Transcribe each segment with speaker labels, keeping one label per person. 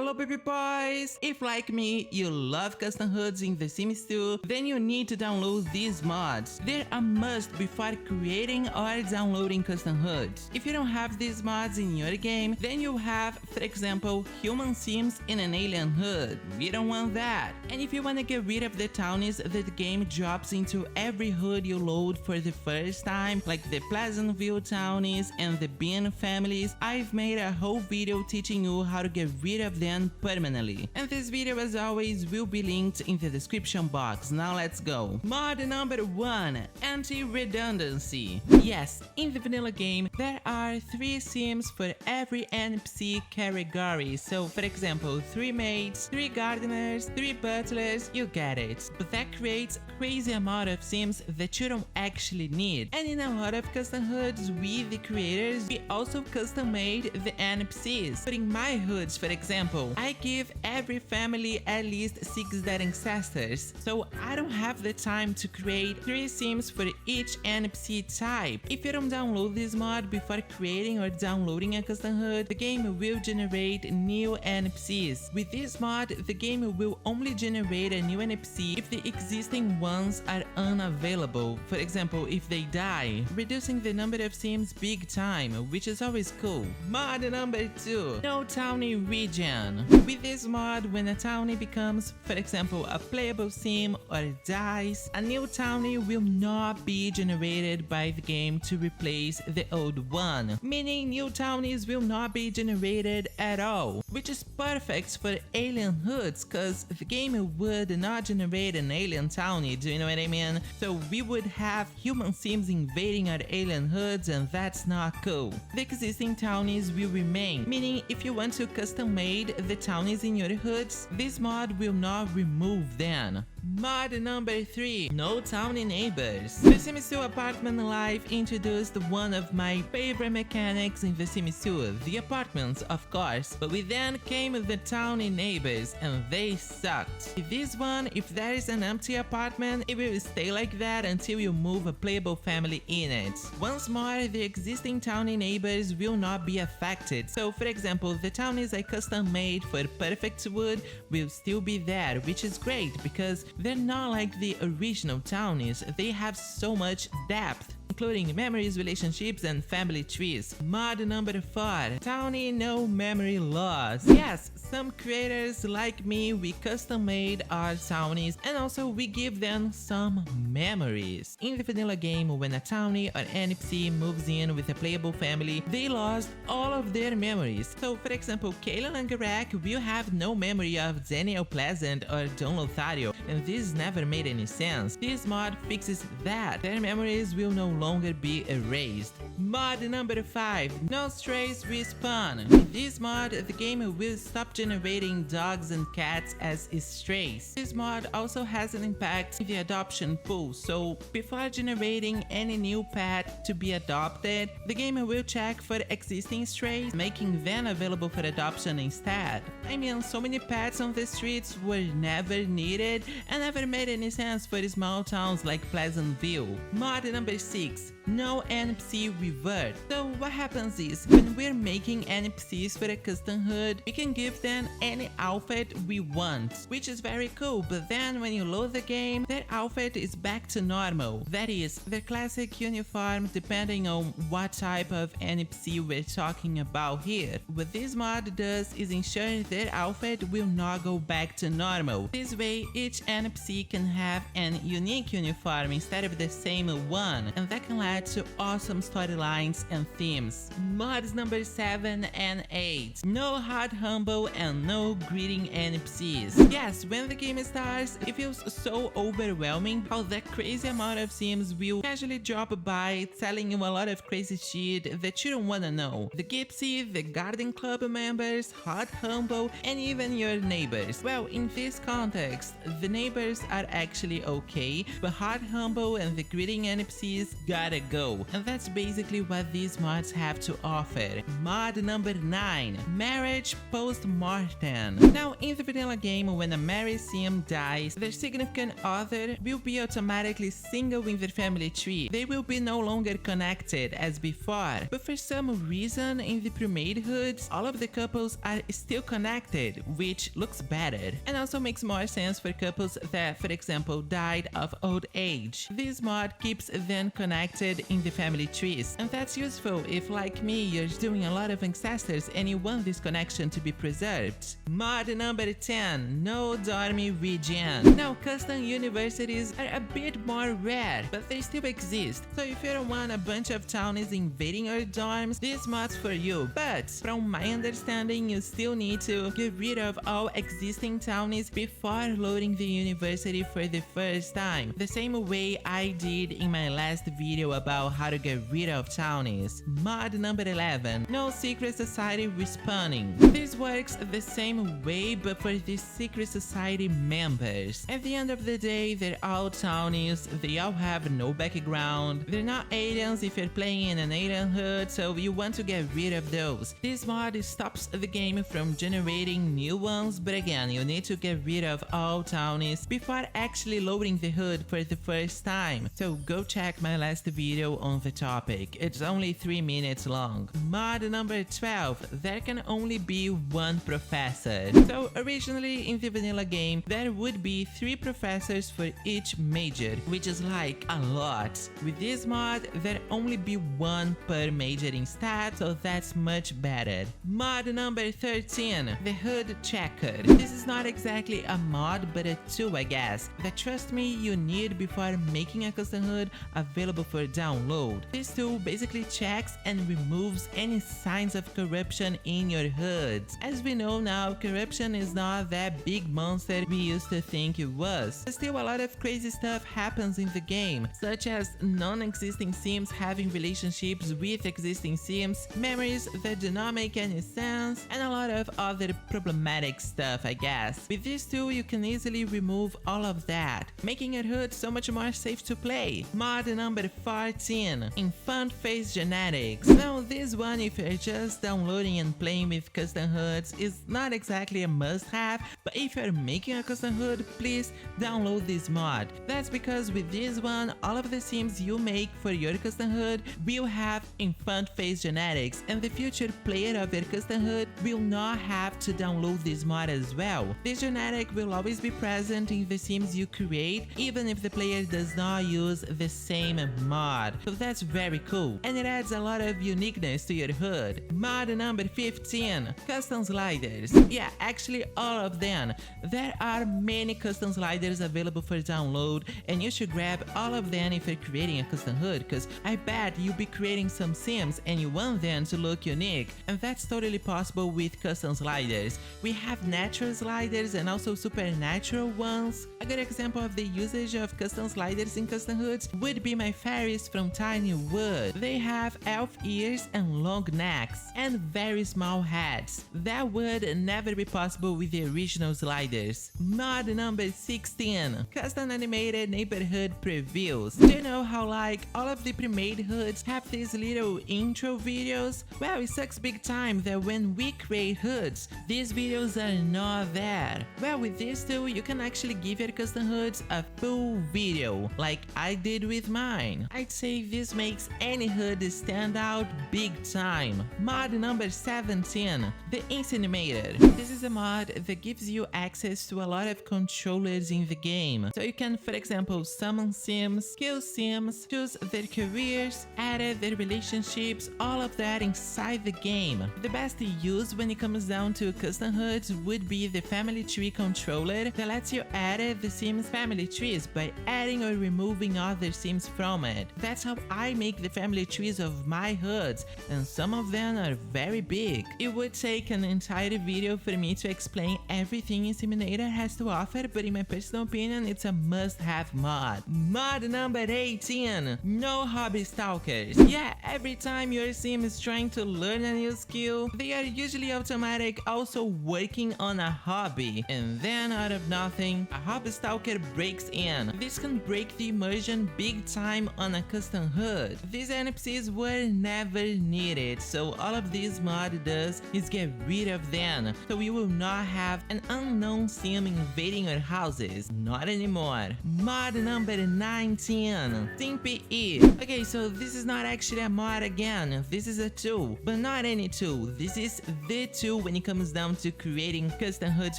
Speaker 1: Hello baby boys! If like me, you love custom hoods in The Sims 2, then you need to download these mods. They're a must before creating or downloading custom hoods. If you don't have these mods in your game, then you have, for example, human sims in an alien hood. We don't want that. And if you want to get rid of the townies that the game drops into every hood you load for the first time, like the Pleasantville townies and the Bean families, I've made a whole video teaching you how to get rid of them permanently. And this video, as always, will be linked in the description box. Now let's go. Mod number 1, Anti-Redundancy. Yes, in the vanilla game, there are 3 sims for every NPC category. So for example, 3 maids, 3 gardeners, 3 butlers, you get it. But that creates a crazy amount of sims that you don't actually need. And in a lot of custom hoods, we the creators, we also custom made the NPCs. But in my hoods, for example, I give every family at least 6 dead ancestors. So I don't have the time to create 3 sims for each NPC type. If you don't download this mod before creating or downloading a custom hood, the game will generate new NPCs. With this mod, the game will only generate a new NPC if the existing ones are unavailable. For example, if they die, reducing the number of sims big time, which is always cool. Mod number 2, no Townie Regen. With this mod, when a townie becomes, for example, a playable sim or dies, a new townie will not be generated by the game to replace the old one, meaning new townies will not be generated at all, which is perfect for alien hoods, cause the game would not generate an alien townie, do you know what I mean? So we would have human sims invading our alien hoods, and that's not cool. The existing townies will remain, meaning if you want to custom made the townies in your hoods, this mod will not remove them. Mod number 3, no Townie Neighbours. The Sims 2 apartment life introduced one of my favorite mechanics in The Sims 2, the apartments of course, but with them came the Townie Neighbours, and they sucked. With this one, if there is an empty apartment, it will stay like that until you move a playable family in it. Once more, the existing Townie Neighbours will not be affected. So for example, the townies I custom made for Perfect Wood will still be there, which is great because they're not like the original townies. They have so much depth, including memories, relationships, and family trees. Mod number 4, Townie no memory loss. Yes, some creators like me, we custom made our townies, and also we give them some memories. In the vanilla game, when a townie or NPC moves in with a playable family, they lost all of their memories. So for example, Kayla and Garak will have no memory of Daniel Pleasant or Don Lothario, and this never made any sense. This mod fixes that. Their memories will no longer be erased. Mod number 5, no strays respawn. With this mod, the game will stop generating dogs and cats as strays. This mod also has an impact in the adoption pool, so before generating any new pet to be adopted, the game will check for existing strays, making them available for adoption instead. I mean, so many pets on the streets were never needed and never made any sense for small towns like Pleasantville. Mod number 6, no NPC Revert. So what happens is, when we're making NPCs for a custom hood, we can give them any outfit we want, which is very cool, but then when you load the game, their outfit is back to normal. That is, their classic uniform, depending on what type of NPC we're talking about here. What this mod does is ensure their outfit will not go back to normal. This way, each NPC can have an unique uniform instead of the same one, and that can lead to awesome storylines and themes. Mods number 7 and 8, no hard humble and no greeting NPCs. Yes, when the game starts, it feels so overwhelming how that crazy amount of sims will casually drop by telling you a lot of crazy shit that you don't wanna know. The Gypsy, the Garden Club members, hot humble, and even your neighbors. Well, in this context, the neighbors are actually okay, but hot humble and the greeting NPCs gotta go. And that's basically what these mods have to offer. Mod number 9, Marriage Post-Mortem. Now, in the vanilla game, when a married sim dies, their significant other will be automatically single in their family tree. They will be no longer connected as before, but for some reason in the pre-made hoods, all of the couples are still connected, which looks better and also makes more sense for couples that, for example, died of old age. This mod keeps them connected in the family trees, and that's useful if, like me, you're doing a lot of ancestors and you want this connection to be preserved. Mod number 10, No Dormie Regen. Now, custom universities are a bit more rare, but they still exist, so if you don't want a bunch of townies invading your dorms, this mod's for you. But from my understanding, you still need to get rid of all existing townies before loading the university for the first time, the same way I did in my last video about how to get rid of townies. Mod number 11, No Secret Society Respawning. This works the same way, but for the secret society members. At the end of the day, they're all townies, they all have no background, they're not aliens if you're playing in an alien hood, so you want to get rid of those. This mod stops the game from generating new ones, but again, you need to get rid of all townies before actually loading the hood for the first time, so go check my last video on the topic. It's only 3 minutes long. Mod number 12, there can only be one professor. So originally in the vanilla game, there would be 3 professors for each major, which is like a lot. With this mod, there only be 1 per major instead, so that's much better. Mod number 13, the Hood Checker. This is not exactly a mod, but a tool, I guess, that, trust me, you need before making a custom hood available for download. This tool basically checks and removes any signs of corruption in your hoods. As we know now, corruption is not that big monster we used to think it was. Still, a lot of crazy stuff happens in the game, such as non-existing sims having relationships with existing sims, memories that do not make any sense, and a lot of other problematic stuff, I guess. With this tool, you can easily remove all of that, making your hood so much more safe to play. Mod number 14, Infant Face Genetics. Now, this one, if you're just downloading and playing with custom hoods, is not exactly a must-have, but if you're making a custom hood, please download this mod. That's because with this one, all of the sims you make for your custom hood will have infant face genetics, and the future player of your custom hood will not have to download this mod as well. This genetic will always be present in the sims you create, even if the player does not use the same mod. So that's very cool, and it adds a lot of uniqueness to your hood. Mod number 15, Custom Sliders. Yeah, actually all of them. There are many custom sliders available for download, and you should grab all of them if you're creating a custom hood, because I bet you'll be creating some sims and you want them to look unique, and that's totally possible with custom sliders. We have natural sliders and also supernatural ones. A good example of the usage of custom sliders in custom hoods would be my fairies from Tiny Wood. They have elf ears and long necks and very small heads. That would never be possible with the original sliders. Mod number 16, Custom Animated Neighborhood Previews. Do you know how like all of the pre-made hoods have these little intro videos? Well, it sucks big time that when we create hoods, these videos are not there. Well, with this tool, you can actually give your custom hoods a full video, like I did with mine. I'd say this makes any hood stand out big time. Mod number 17, the InSIMenator. This is a mod that gives you access to a lot of controllers in the game. So you can, for example, summon sims, kill sims, choose their careers, edit their relationships, all of that inside the game. The best to use when it comes down to custom hoods would be the family tree controller that lets you edit the sims family trees by adding or removing other sims from it. That's how I make the family trees of my hoods, and some of them are very big. It would take an entire video for me to explain everything InSIMenator has to offer, but in my personal opinion, it's a must-have mod. Mod number 18, no Hobby Stalkers. Yeah, every time your sim is trying to learn a new skill, they are usually automatic also working on a hobby, and then out of nothing, a Hobby Stalker breaks in. This can break the immersion big time on a custom hood. These NPCs were never needed, so all of this mod does is get rid of them, so you will not have an unknown sim invading your houses. Not anymore. Mod number 19, SimPE. Okay, so this is not actually a mod again, this is a tool, but not any tool. This is the tool when it comes down to creating custom hoods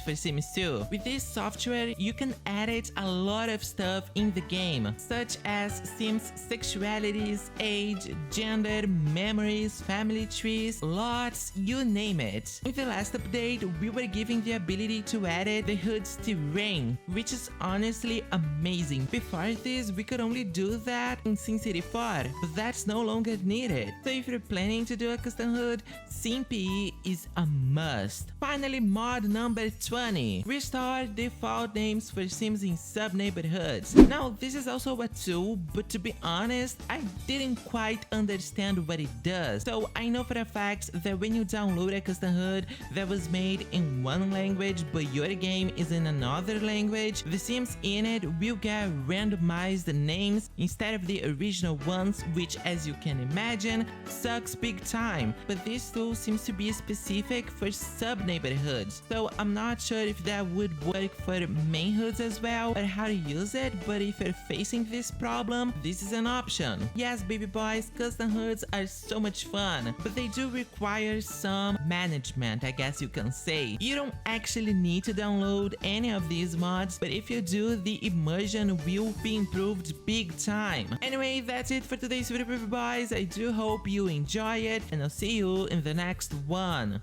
Speaker 1: for Sims 2. With this software, you can edit a lot of stuff in the game, such as Sims sexualities, age, gender, memories, family trees, lots, you name it. In the last update, we were giving the ability to edit the HOODS terrain, which is honestly amazing. Before this, we could only do that in SimCity 4, but that's no longer needed. So if you're planning to do a custom hood, SimPE is a must. Finally, mod number 20, restore default names for Sims in Subneighbohoods. Now, this is also a tool, but to be honest, I didn't quite understand what it does. So I know for a fact that when you download a custom hood that was made in one language, but your game is in another language, the Sims in it will get randomized names instead of the original ones, which, as you can imagine, sucks big time. But this tool seems to be specific for Subneighbohoods, so I'm not sure if that would work for main hoods as well, or how to use it, but if you're facing this problem, this is an option. Yes, baby boys, custom hoods are so much fun, but they do require some management, I guess you can say. You don't actually need to download any of these mods, but if you do, the immersion will be improved big time. Anyway, that's it for today's video, baby boys. I do hope you enjoy it, and I'll see you in the next one.